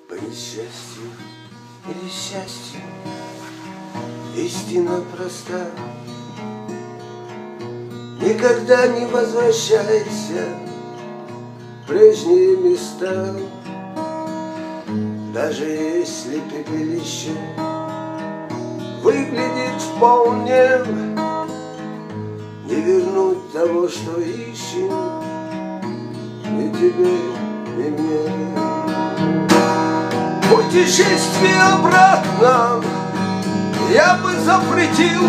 По несчастью или счастью, истина проста. Никогда не возвращайся в прежние места, даже если пепелище выглядит вполне. Не вернуть того, что ищем, ни тебе, ни мне. Путешествие обратно я бы запретил,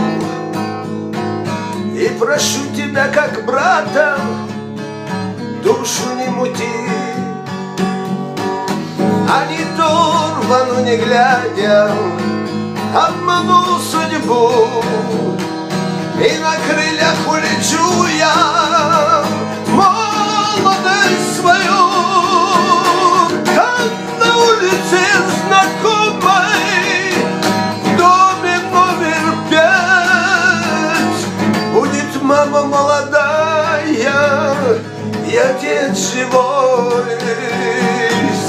и прошу тебя, как брата, душу не мути. А не дорвану, не глядя, обману судьбу, и на крыльях улечу я молодость свою. Как на улице знакомой, в доме номер 5 будет мама молодая и отец живой.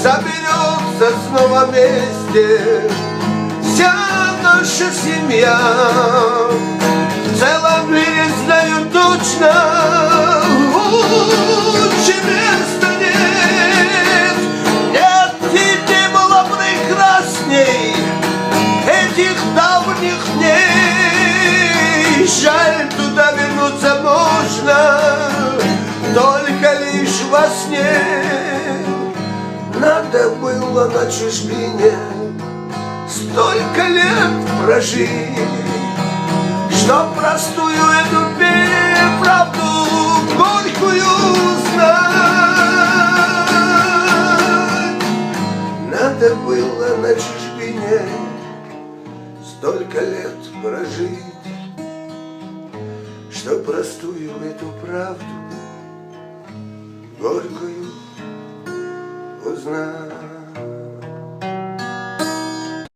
Соберется снова вместе вся наша семья. В целом мире знаю точно, лучше места нет. Нет, тебе было прекрасней этих давних дней. Жаль, туда вернуться можно только лишь во сне. Надо было на чужбине столько лет прожить, чтоб простую эту правду горькую узнать. Надо было на чужбине столько лет прожить, чтоб простую эту правду горькую узнать.